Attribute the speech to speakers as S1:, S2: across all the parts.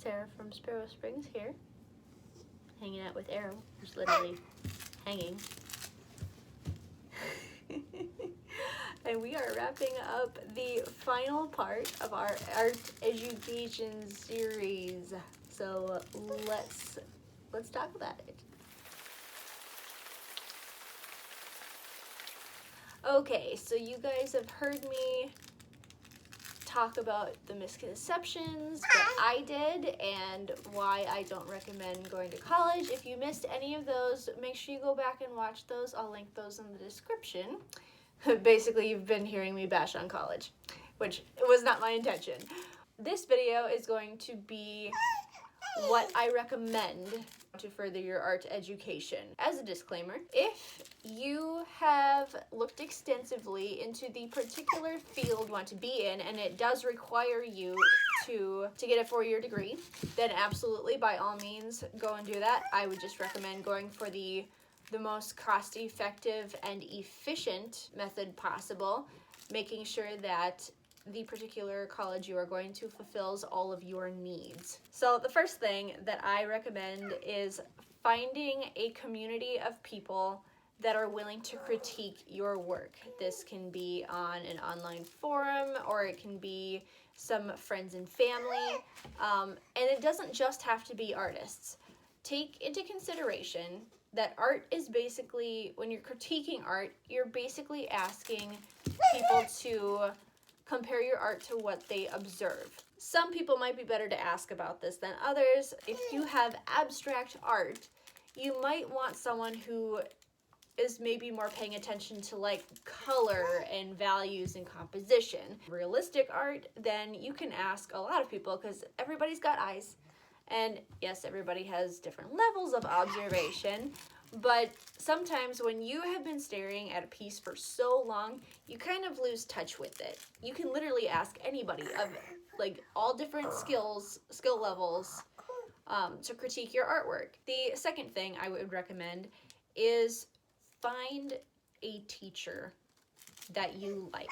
S1: Sarah from Sparrow Springs here, hanging out with Arrow, who's literally hanging. And we are wrapping up the final part of our art education series. So let's talk about it. Okay, so you guys have heard me talk about the misconceptions that I did and why I don't recommend going to college. If you missed any of those, make sure you go back and watch those. I'll link those in the description. Basically, you've been hearing me bash on college, which was not my intention. This video is going to be what I recommend to further your art education. As a disclaimer, if you have looked extensively into the particular field you want to be in and it does require you to get a 4-year degree, then absolutely, by all means, go and do that. I would just recommend going for the most cost-effective and efficient method possible, making sure that the particular college you are going to fulfills all of your needs. So the first thing that I recommend is finding a community of people that are willing to critique your work. This can be on an online forum, or it can be some friends and family, and it doesn't just have to be artists. Take into consideration that art is basically, when you're critiquing art, you're basically asking people to compare your art to what they observe. Some people might be better to ask about this than others. If you have abstract art, you might want someone who is maybe more paying attention to like color and values and composition. Realistic art, then you can ask a lot of people because everybody's got eyes. And yes, everybody has different levels of observation, but sometimes when you have been staring at a piece for so long, you kind of lose touch with it. You can literally ask anybody of like all different skill levels to critique your artwork. The second thing I would recommend is find a teacher that you like.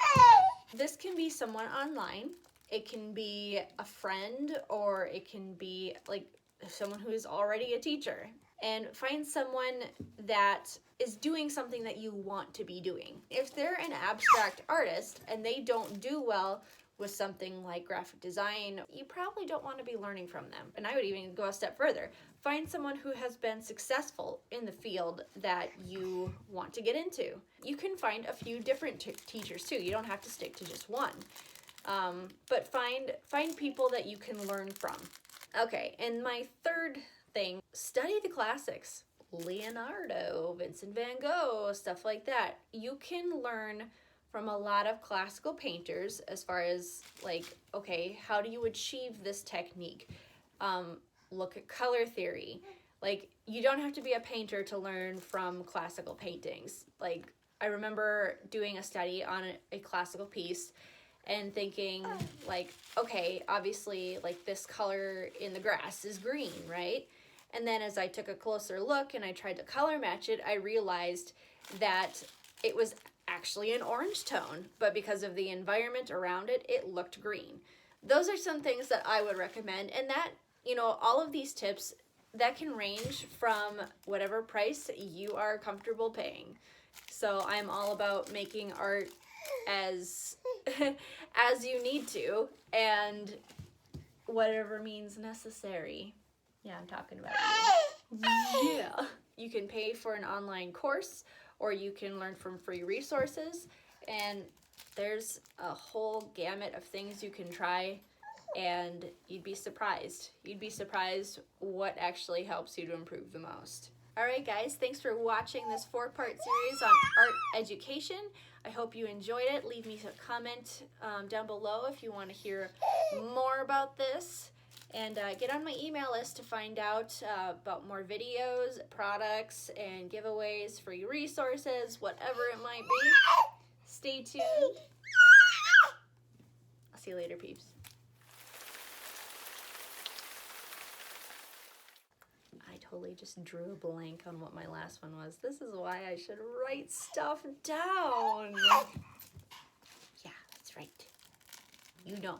S1: This can be someone online. It can be a friend, or it can be like someone who is already a teacher. And find someone that is doing something that you want to be doing. If they're an abstract artist and they don't do well with something like graphic design, you probably don't want to be learning from them. And I would even go a step further. Find someone who has been successful in the field that you want to get into. You can find a few different teachers too. You don't have to stick to just one. But find people that you can learn from. Okay, and my third thing, study the classics. Leonardo, Vincent van Gogh, stuff like that. You can learn from a lot of classical painters as far as like, okay, how do you achieve this technique? Look at color theory. Like, you don't have to be a painter to learn from classical paintings. Like, I remember doing a study on a classical piece and thinking like, okay, obviously like this color in the grass is green, right? And then as I took a closer look and I tried to color match it, I realized that it was actually an orange tone, but because of the environment around it, it looked green. Those are some things that I would recommend, and that, you know, all of these tips, that can range from whatever price you are comfortable paying. So I'm all about making art as as you need to, and whatever means necessary. Yeah, I'm talking about you. Yeah. You can pay for an online course, or you can learn from free resources, and there's a whole gamut of things you can try, and you'd be surprised. You'd be surprised what actually helps you to improve the most. Alright guys, thanks for watching this 4-part series on art education. I hope you enjoyed it. Leave me a comment down below if you want to hear more about this. And get on my email list to find out about more videos, products, and giveaways, free resources, whatever it might be. Stay tuned. I'll see you later, peeps. I totally just drew a blank on what my last one was. This is why I should write stuff down. Yeah, that's right. You know.